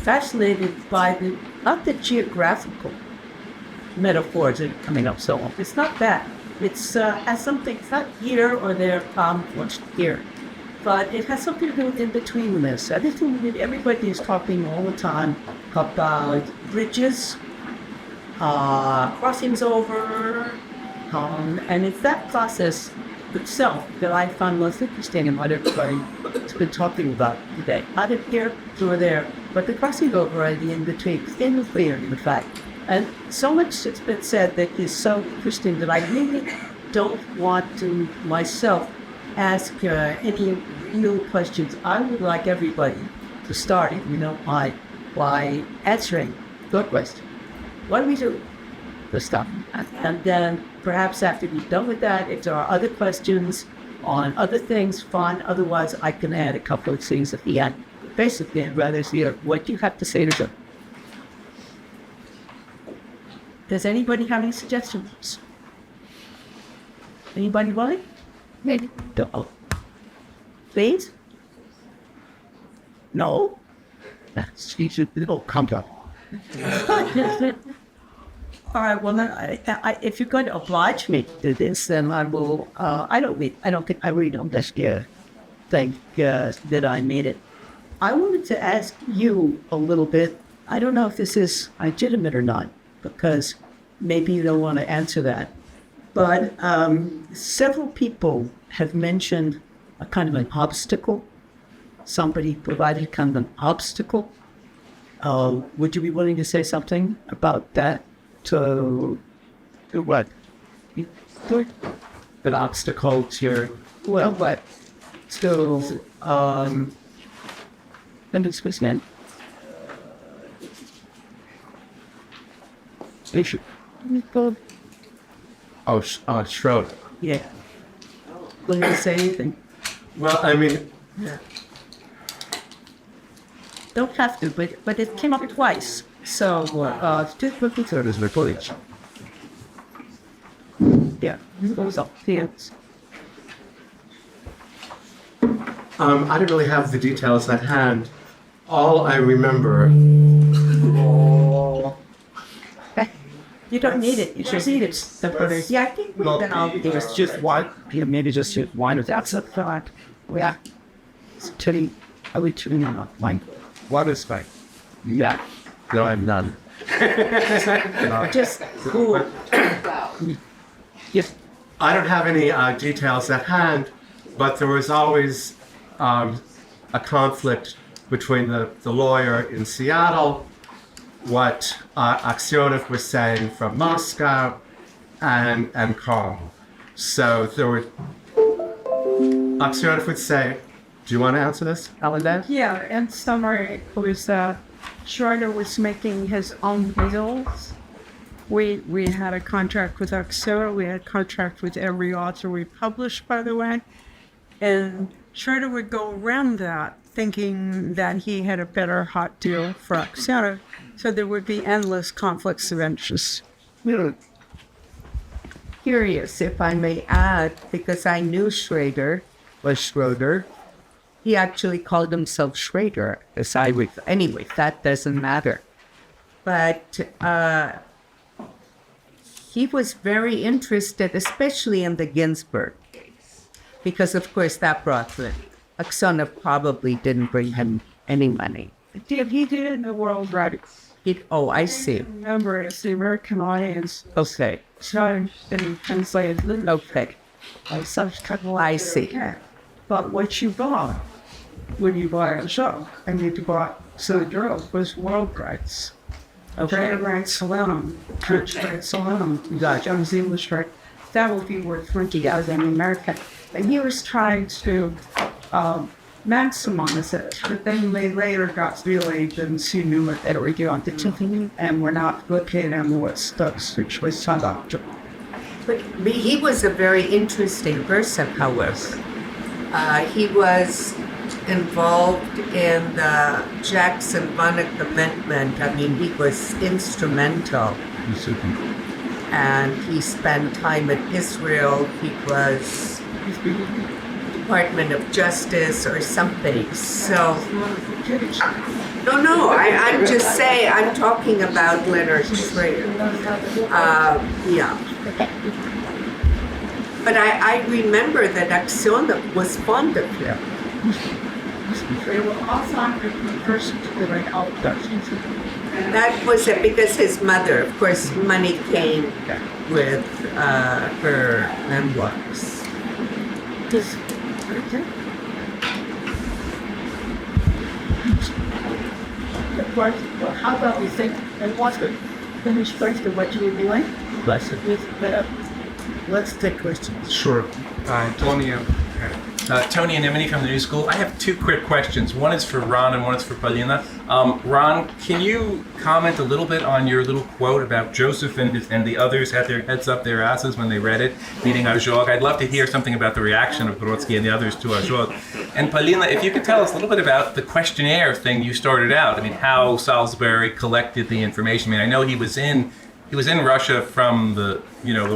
fascinated by not the geographical metaphors that are coming up so on. It's not that. It's has something, it's not here or there, what's here. But it has something to do with in between this. I think everybody is talking all the time about bridges, crossings over, and it's that process itself that I found most interesting in what everybody's been talking about today. Not in here or there, but the crossing over and the in-between. It's clear, in fact. And so much has been said that is so interesting that I really don't want to myself ask any real questions. I would like everybody to start, if you don't mind, by answering the question. What do we do? The stuff. And then perhaps after we're done with that, if there are other questions on other things, fine. Otherwise, I can add a couple of things at the end. Basically, I'd rather hear what you have to say to them. Does anybody have any suggestions? Anybody want? Maybe. No. Please? No? She should come to. All right. Well, if you're going to oblige me to do this, then I will. I don't think I really don't think that I made it. I wanted to ask you a little bit. I don't know if this is legitimate or not, because maybe you don't want to answer that. But several people have mentioned a kind of an obstacle. Somebody provided kind of an obstacle. Would you be willing to say something about that? To what? An obstacle to, well, what? So, let me speak again. Schroeder. Yeah. Will you say anything? Well, I mean... Yeah. Don't have to, but it came up twice. So, just quickly. So there's no footage. Yeah. So, yes. I don't really have the details at hand. All I remember... You don't need it. You just need it. Yeah, I think then I'll be It's just one. Maybe just one. That's a thought. Yeah. It's turning. I would turn on mine. What is fine? Yeah. No, I'm none. Just cool. Yes. I don't have any details at hand, but there was always a conflict between the lawyer in Seattle, what Aksionov was saying from Moscow, and Karl. So there were... Aksionov would say, do you want to answer this, Alan? Yeah, in summary, it was Schroeder was making his own deals. We had a contract with Aksionov. We had a contract with every author we published, by the way. And Schroeder would go around that, thinking that he had a better hot deal for Aksionov. So there would be endless conflicts of interest. Curious, if I may add, because I knew Schroeder was Schroeder. He actually called himself Schroeder. Anyway, that doesn't matter. But he was very interested, especially in the Ginsburg case, because of course that brought him. Aksionov probably didn't bring him any money. He did in the world rights. Oh, I see. Remember, it's the American audience. Okay. So, and translated. Okay. I see. Yeah. But what you bought when you buy a show, and you bought Silly was world rights. Okay. Rights alone, French rights alone. You got Jones English right. That would be worth $20,000 in America. And he was trying to maximize it. But then they later got real agents who knew what they were doing and were not looking at what stuff, which was Doctor. But he was a very interesting person, however. He was involved in the Jackson-Vanik Amendment. I mean, he was instrumental. And he spent time in Israel. He was Department of Justice or something. So, no, I'm can just say I'm talking about Leonard Schrader. Yeah. But I remember that Aksionov was fond of him. They were all on the first That was it, because his mother, of course, money came with her memoirs. How about we think and want to finish first of what you were doing? Let's take questions. Sure. Tony and Emily from the New School. I have two quick questions. One is for Ron and one is for Paulina. Ron, can you comment a little bit on your little quote about Joseph and the others had their heads up their asses when they read it, reading Ajog? I'd love to hear something about the reaction of Brodsky and the others to Ajog. And Paulina, if you could tell us a little bit about the questionnaire thing you started out. I mean, how Salisbury collected the information. I mean, I know he was in Russia from the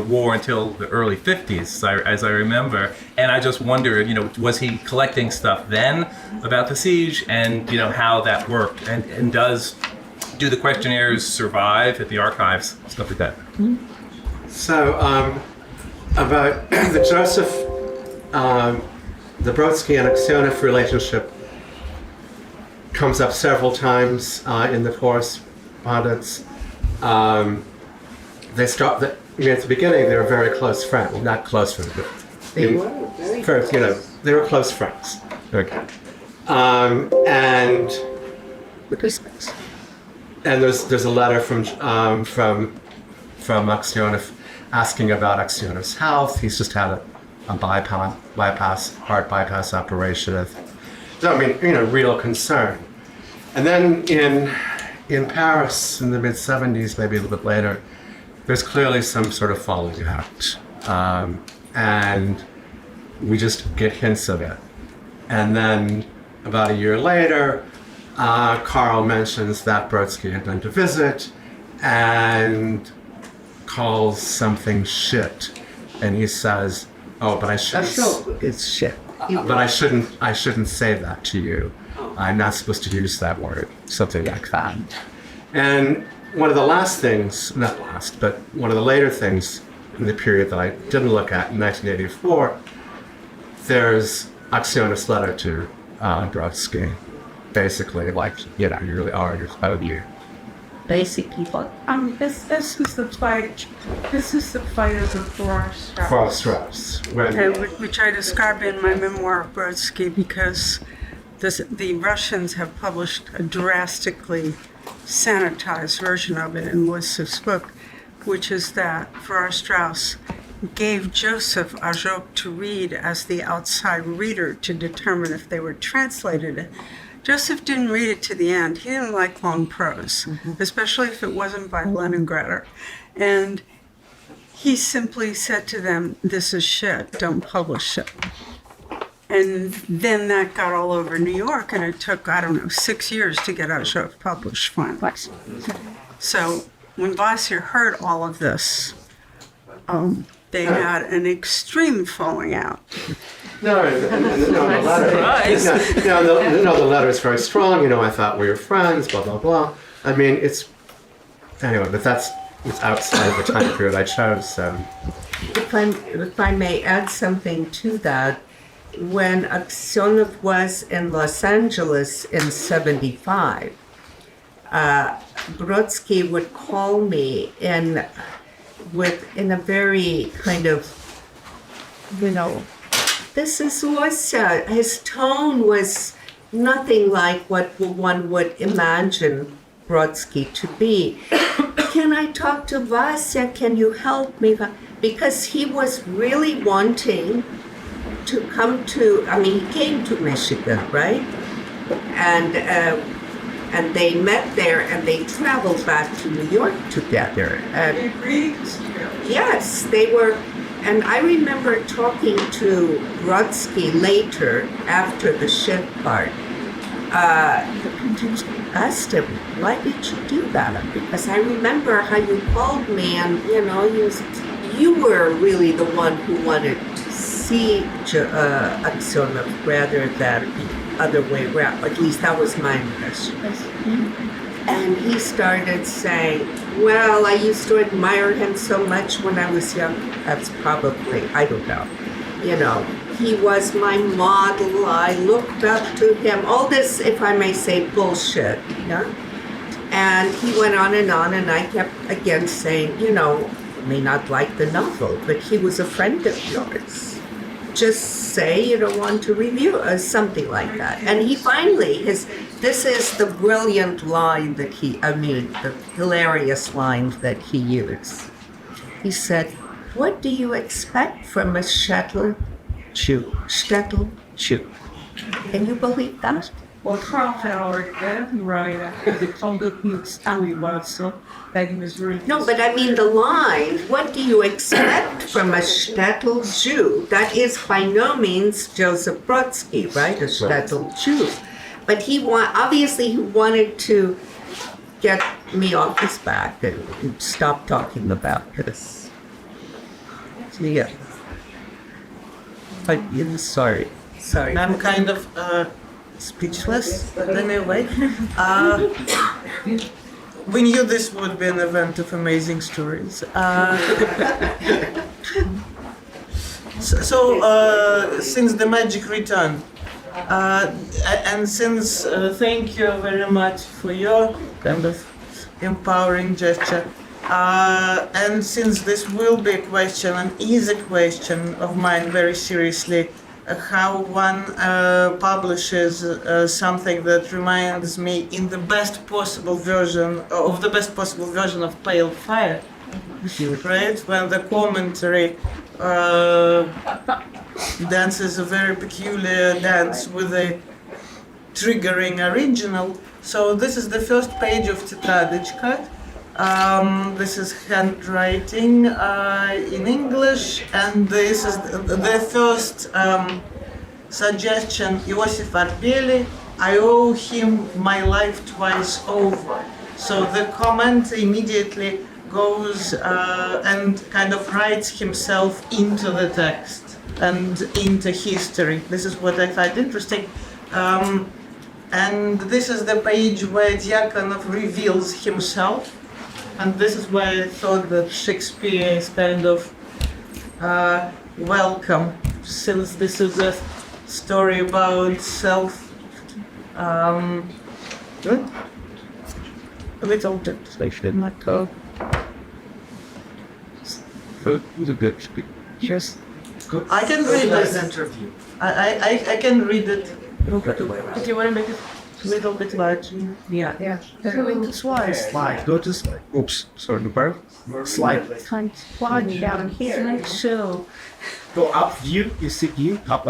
war until the early 50s, as I remember. And I just wondered, was he collecting stuff then about the siege and, how that worked? And do the questionnaires survive at the archives, stuff like that? So, about the Joseph, the Brodsky and Aksionov relationship comes up several times in the correspondence. They start at the beginning. They were very close friends. Well, not close friends, but they were close friends. Okay. And there's a letter from Aksionov asking about Aksionov's health. He's just had a heart bypass operation. So, real concern. And then in Paris in the mid-70s, maybe a little bit later, there's clearly some sort of falling out. And we just get hints of it. And then about a year later, Carl mentions that Brodsky had been to visit and calls something shit. And he says, "Oh, but I shouldn't. It's shit. But I shouldn't say that to you. I'm not supposed to use that word." Something like that. And one of the last things, not last, but one of the later things in the period that I didn't look at in 1984, there's Aksionov's letter to Brodsky. Basically, you really are, you're proud of you. Basic people. This is the fight. This is the fight of the For Strauss. which I describe in my memoir of Brodsky, because the Russians have published a drastically sanitized version of it in Lissa's book, which is that Farrar Straus gave Joseph Ajok to read as the outside reader to determine if they were translated. Joseph didn't read it to the end. He didn't like long prose, especially if it wasn't by Leningrader. And he simply said to them, "This is shit, don't publish it." And then that got all over New York, and it took, 6 years to get Ajok published finally. So when Vassir heard all of this, they had an extreme falling out. The letter is very strong. I thought we were friends, blah, blah, blah. Anyway, but it's outside of the time period I chose, so. If I may add something to that, when Aksionov was in Los Angeles in 1975, Brodsky would call me in a very kind of, this is Olesha. His tone was nothing like what one would imagine Brodsky to be. "Can I talk to Vasya? Can you help me?" Because he was really wanting to come to, he came to Michigan, right? And they met there and they traveled back to New York together. And yes, they were. And I remember talking to Brodsky later, after the ship part. The producer asked him, "Why did you do that?" Because I remember how you called me, and you were really the one who wanted to see Aksionov rather than the other way around. At least that was my impression. And he started saying, well, I used to admire him so much when I was young. That's probably, I don't know. You know, he was my model. I looked up to him. All this, if I may say, bullshit. Yeah? And he went on, and I kept again saying, you know, I may not like the novel, but he was a friend of yours. Just say you don't want to review or something like that. And he finally, this is the brilliant line that the hilarious line that he used. He said, what do you expect from a shtetl Jew? Can you believe that? Well, Carl Howard, right after the told him he was telling about so that he was really No, but I mean the line, what do you expect from a shtetl Jew? That is by no means Joseph Brodsky, right? A shtetl Jew. But obviously he wanted to get me off his back and stop talking about this. Yeah. But sorry. I'm kind of speechless, but anyway. We knew this would be an event of amazing stories. Since the magic returned, and since thank you very much for your kind of empowering gesture, and since this will be a question, and is a question of mine very seriously, how one publishes something that reminds me in the best possible version of Pale Fire, right? When the commentary dances a very peculiar dance with a triggering original. So this is the first page of Titadichka. This is handwriting in English, and this is the first suggestion. Iosif Arbeli, I owe him my life twice over. So the comment immediately goes and kind of writes himself into the text and into history. This is what I find interesting. And this is the page where Diakonov reveals himself. And this is why I thought that Shakespeare is kind of welcome, since this is a story about self. Good. A little translation, not go. Good. Yes. I can read this interview. I can read it. If you want to make it a little bit larger. Yeah. Slide. Go to slide. Oops. Sorry, the bar. Slide. Kind of slide down here. So, Go up. View. You see view. Up.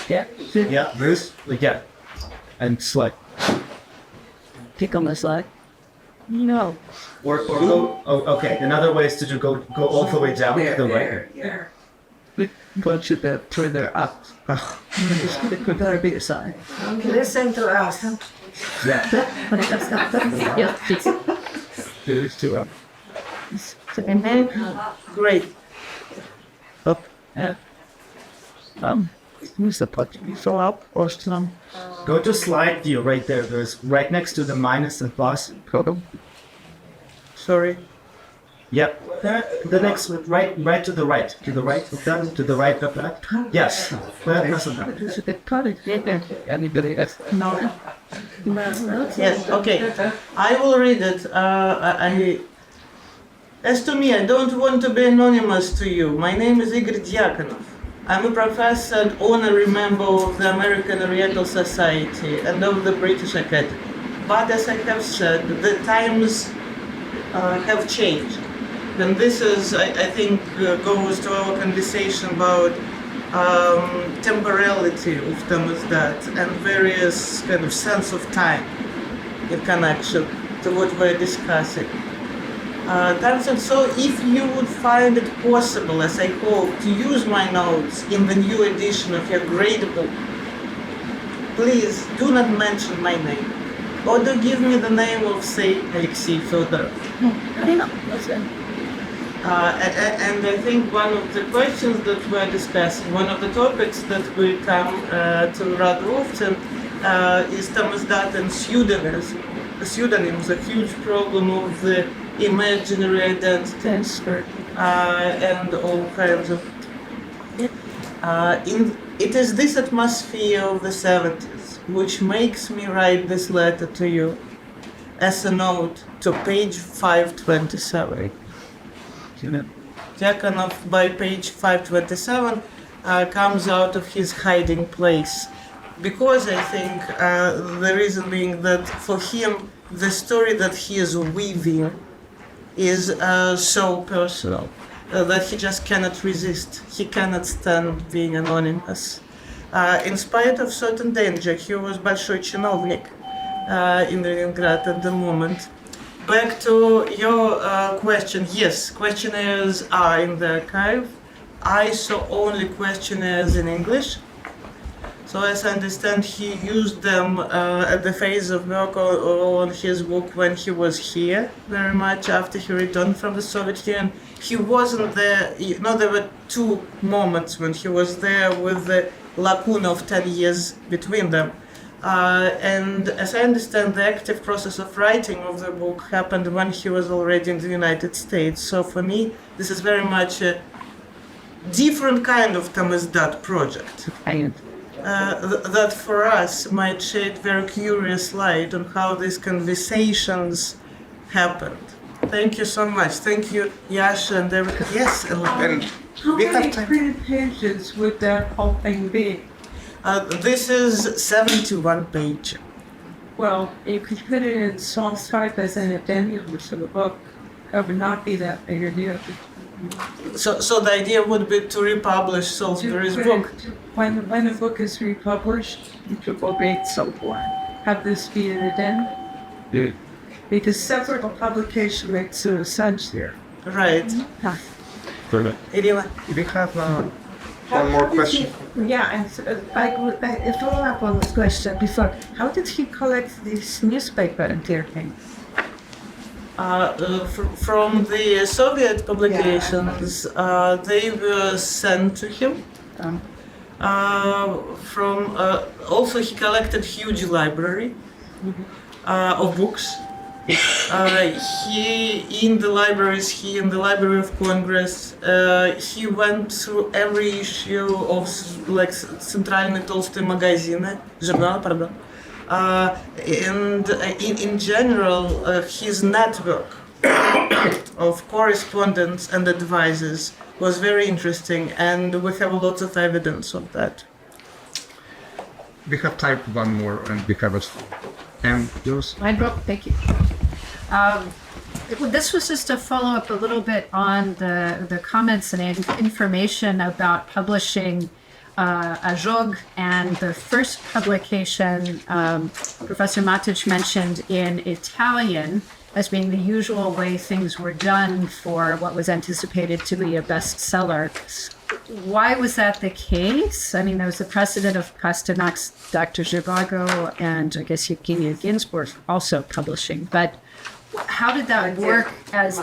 yeah. Yeah. This. Like yeah. And slide. Pick on the slide. No. Or go. Oh, okay. Another way is to go all the way down to the right. There. Punch it there, further up. Put that bigger side. Listen to us. Yeah. Yeah. It's too up. And then, Great. Up. who's the punch? So up or some? Go to slide view right there. There's right next to the minus and plus. Sorry. Yep. The next one, right to the right. To the right of that. To the right of that. Yes. That's enough. It's a bit cutting. Anybody else? No. Yes, okay. I will read it. As to me, I don't want to be anonymous to you. My name is Igor Diakonov. I'm a professor and honorary member of the American Oriental Society and of the British Academy. But as I have said, the times have changed. And this is, I think, goes to our conversation about temporality of that and various kind of sense of time in connection to what we're discussing. So if you would find it possible, as I hope, to use my notes in the new edition of your great book, please do not mention my name. Or do give me the name of, say, Alexei Fedorov. And I think one of the questions that we're discussing, one of the topics that we come to rather often, is Tamizdat and pseudonyms. The pseudonyms, a huge problem of the imaginary identities and all kinds of. It is this atmosphere of the 70s which makes me write this letter to you as a note to page 527. Tikhonov, by page 527, comes out of his hiding place. Because I think the reason being that for him, the story that he is weaving is so personal that he just cannot resist. He cannot stand being anonymous. In spite of certain danger, he was большой чиновник in Leningrad at the moment. Back to your question, yes, questionnaires are in the archive. I saw only questionnaires in English. So as I understand, he used them at the phase of work on his book when he was here, very much after he returned from the Soviet Union. He wasn't there, there were two moments when he was there with the lacuna of 10 years between them. And as I understand, the active process of writing of the book happened when he was already in the United States. So for me, this is very much a different kind of Tamizdat project. That for us might shed very curious light on how these conversations happened. Thank you so much. Thank you, Yasha and everyone. Yes, and How we have many time. printed pages would that whole thing be? This is 71 page. Well, you could put it in soft type as an addendum to the book. That would not be that big a deal. So the idea would be to republish Salisbury's book. When a book is republished, it will be so forth. Have this be an addendum? Yeah. Because separate publication makes sense here. Right. Irina. We have one more question. Yeah, and I follow up on this question before. How did he collect this newspaper clippings? From the Soviet publications, they were sent to him. Also, he collected huge library of books. He in the Library of Congress, he went through every issue of like Центральной толстой магазины, журнал, pardon. And in general, his network of correspondence and advisors was very interesting, and we have lots of evidence of that. We have time for one more, and we have yours. Mine broke. Thank you. This was just to follow up a little bit on the comments and information about publishing Ajog, and the first publication Professor Matic mentioned in Italian as being the usual way things were done for what was anticipated to be a bestseller. Why was that the case? I mean, there was the precedent of Pasternak's Dr. Zhivago and I guess Evgenia Ginsburg also publishing, but how did that work?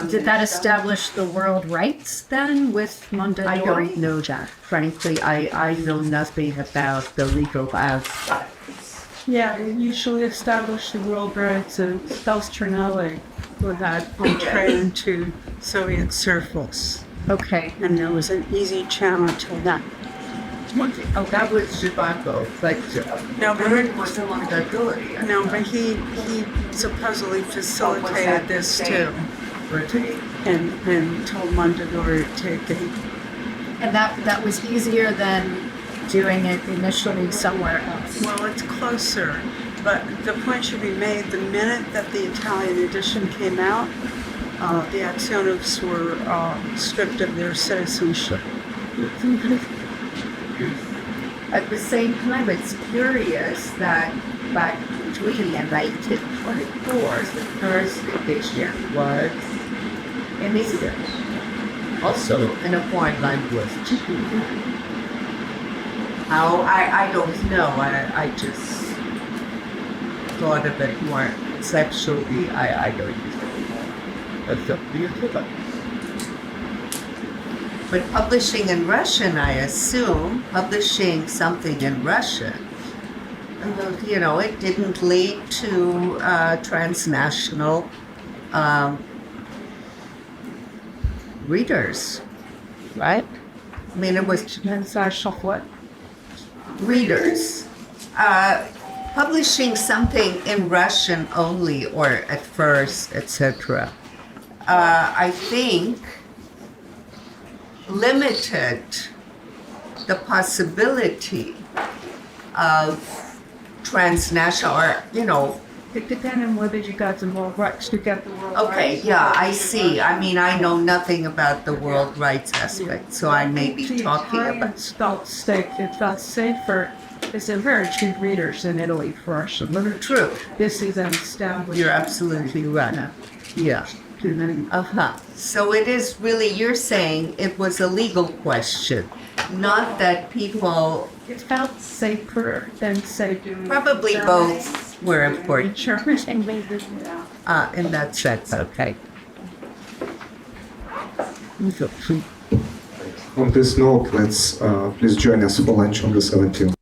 Did that establish the world rights then with Mondadori? I don't know that. Frankly, I know nothing about the legal aspect. Yeah, it usually established the world rights of Stelsternelli with that entry into Soviet circles. Okay. And there was an easy channel to that. Oh, that was Zhivago, but No, but it was the Mondadori. No, but he supposedly facilitated this too, and told Mondadori to take it. And that was easier than doing it initially somewhere else. Well, it's closer, but the point should be made the minute that the Italian edition came out, the Aksionovs were stripped of their citizenship. At the same time, it's curious that back between 1924, the first edition was in English, also in a foreign language. How? I don't know. I just thought of it more conceptually. I don't know. That's up to you. But publishing in Russian, I assume, publishing something in Russian you know, it didn't lead to transnational readers, right? I mean, it was Transnational what? readers. Publishing something in Russian only or at first, etc., I think limited the possibility of transnational or, you know, It depended on whether you got the world rights to get the world okay, rights. yeah, I see. I mean, I know nothing about the world rights aspect, so I may be The talking Italian about. state, it's not safer. It's a very cheap readers in Italy for Russian literature. True, This is an established. you're absolutely right. Yeah. Uh-huh. So it is really, you're saying it was a legal question, not that people, It felt safer than, say, doing. probably both were important Insurance and maybe, yeah. in that sense, okay. On this note, let's please join us for lunch on the 17th.